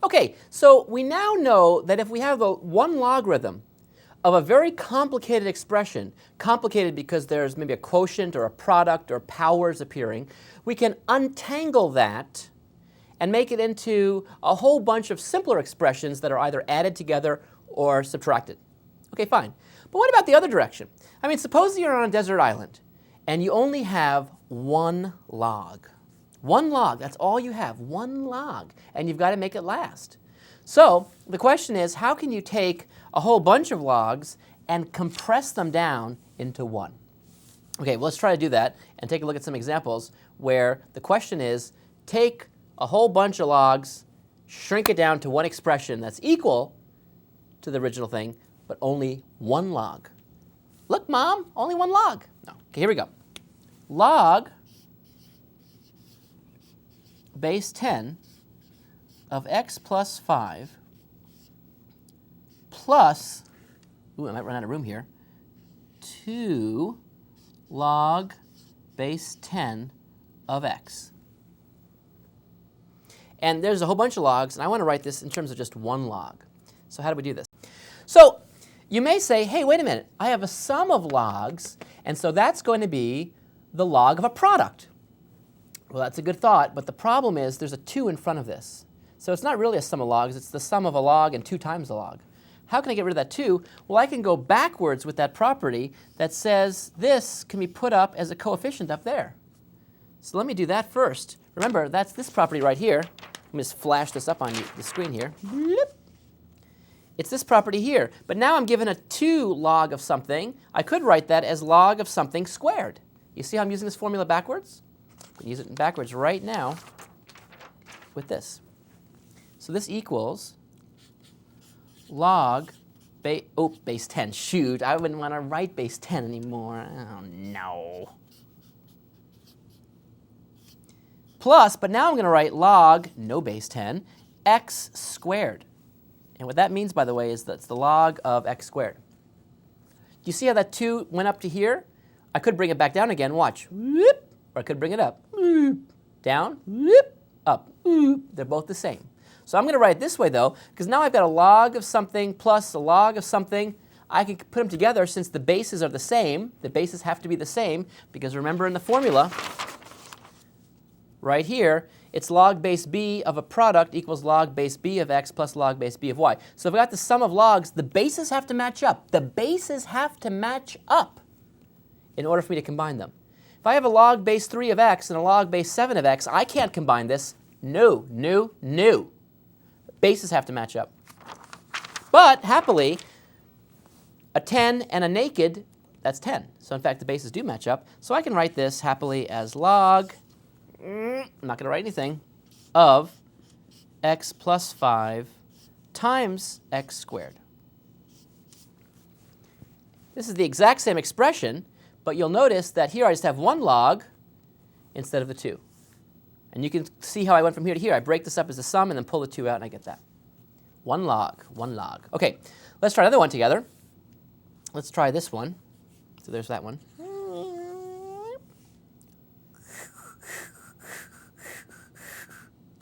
Okay, so we now know that if we have one logarithm of a very complicated expression, complicated because there's maybe a quotient or a product or powers appearing, we can untangle that and make it into a whole bunch of simpler expressions that are either added together or subtracted. Okay, fine. But what about the other direction? I mean, suppose you're on a desert island and you only have one log. One log, that's all you have, one log, and you've got to make it last. So the question is, how can you take a whole bunch of logs and compress them down into one? Okay, well, let's try to do that and take a look at some examples where the question is, take a whole bunch of logs, shrink it down to one expression that's equal to the original thing, but only one log. Look, Mom, only one log. No. Okay, here we go. Log base 10 of x plus 5 plus, ooh, I might run out of room here, 2 log base 10 of x. And there's a whole bunch of logs, and I want to write this in terms of just one log. So how do we do this? So you may say, hey, wait a minute, I have a sum of logs, and so that's going to be the log of a product. Well, that's a good thought, but the problem is there's a 2 in front of this. So it's not really a sum of logs, it's the sum of a log and 2 times a log. How can I get rid of that 2? Well, I can go backwards with that property that says this can be put up as a coefficient up there. So let me do that first. Remember, that's this property right here. Let me just flash this up on the screen here. It's this property here. But now I'm given a 2 log of something. I could write that as log of something squared. You see how I'm using this formula backwards? I can use it backwards right now with this. So this equals log base 10. Shoot, I wouldn't want to write base 10 anymore. Oh, no. Plus, but now I'm going to write log, no base 10, x squared. And what that means, by the way, is that's the log of x squared. Do you see how that 2 went up to here? I could bring it back down again. Watch. Whoop. Or I could bring it up. Whoop. Down. Whoop. Up. Whoop. They're both the same. So I'm going to write it this way, though, because now I've got a log of something plus a log of something. I can put them together since the bases are the same. The bases have to be the same, because remember in the formula, right here, it's log base b of a product equals log base b of x plus log base b of y. So if I got the sum of logs, the bases have to match up. The bases have to match up in order for me to combine them. If I have a log base 3 of x and a log base 7 of x, I can't combine this. No, no, no. Bases have to match up. But happily, a 10 and a naked, that's 10. So in fact, the bases do match up. So I can write this happily as log, I'm not going to write anything, of x plus 5 times x squared. This is the exact same expression, but you'll notice that here I just have one log instead of the 2. And you can see how I went from here to here. I break this up as a sum and then pull the 2 out and I get that. One log, one log. Okay, let's try another one together. Let's try this one. So there's that one.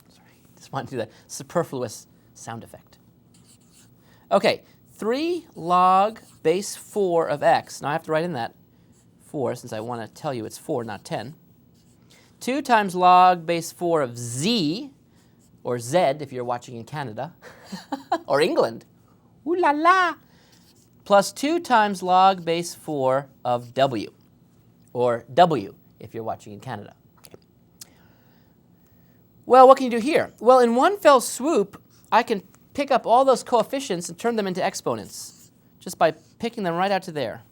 Sorry, just wanted to do that superfluous sound effect. Okay, 3 log base 4 of x. Now I have to write in that 4 since I want to tell you it's 4, not 10. 2 times log base 4 of z, or z if you're watching in Canada, or England, ooh la la, plus 2 times log base 4 of w, or w if you're watching in Canada. Okay. Well, what can you do here? Well, in one fell swoop, I can pick up all those coefficients and turn them into exponents, just by picking them right out to there.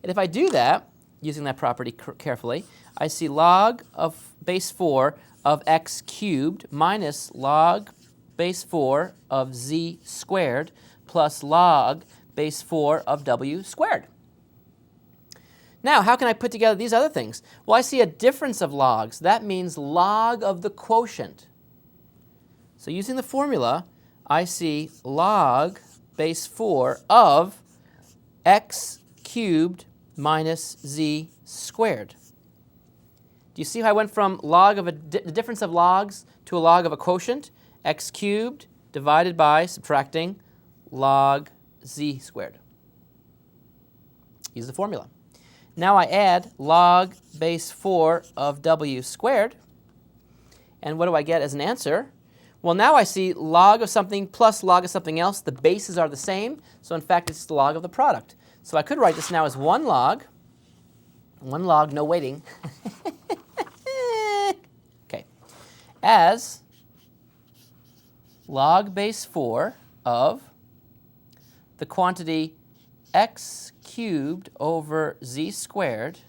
And if I do that, using that property carefully, I see log of base 4 of x cubed minus log base 4 of z squared plus log base 4 of w squared. Now, how can I put together these other things? Well, I see a difference of logs. That means log of the quotient. So using the formula, I see log base 4 of x cubed minus z squared. Do you see how I went from log of the difference of logs to a log of a quotient? X cubed divided by subtracting log z squared. Use the formula. Now I add log base 4 of w squared. And what do I get as an answer? Well, now I see log of something plus log of something else. The bases are the same. So in fact, it's the log of the product. So I could write this now as 1 log, no waiting, okay, as log base 4 of the quantity x cubed over z squared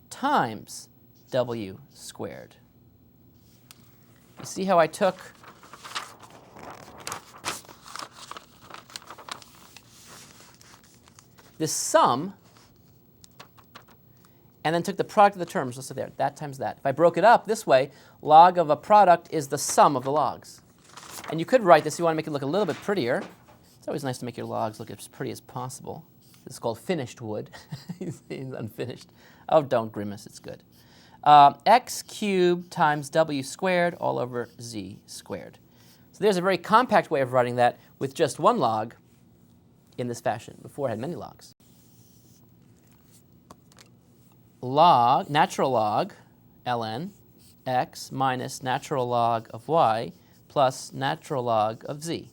times w squared. You see how I took this sum and then took the product of the terms. Let's say there, that times that. If I broke it up this way, log of a product is the sum of the logs. And you could write this if you want to make it look a little bit prettier. It's always nice to make your logs look as pretty as possible. This is called finished wood. He's unfinished. Oh, don't grimace, it's good. X cubed times w squared all over z squared. So there's a very compact way of writing that with just 1 log in this fashion. Before I had many logs. Log, natural log, ln, x minus natural log of y plus natural log of z.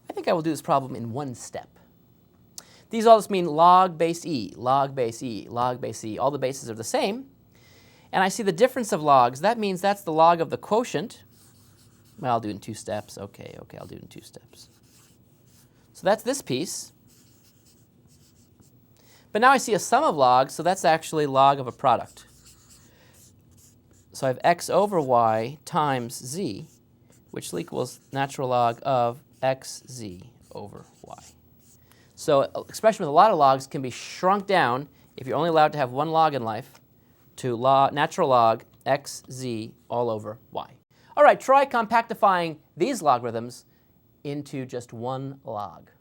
I think I will do this problem in 1 step. These all just mean log base e, log base e, log base e. All the bases are the same. And I see the difference of logs. That means that's the log of the quotient. Well, I'll do it in 2 steps. Okay, I'll do it in 2 steps. So that's this piece. But now I see a sum of logs, so that's actually log of a product. So I have x over y times z, which equals natural log of xz over y. So an expression with a lot of logs can be shrunk down, if you're only allowed to have 1 log in life, to natural log xz all over y. All right, try compactifying these logarithms into just 1 log.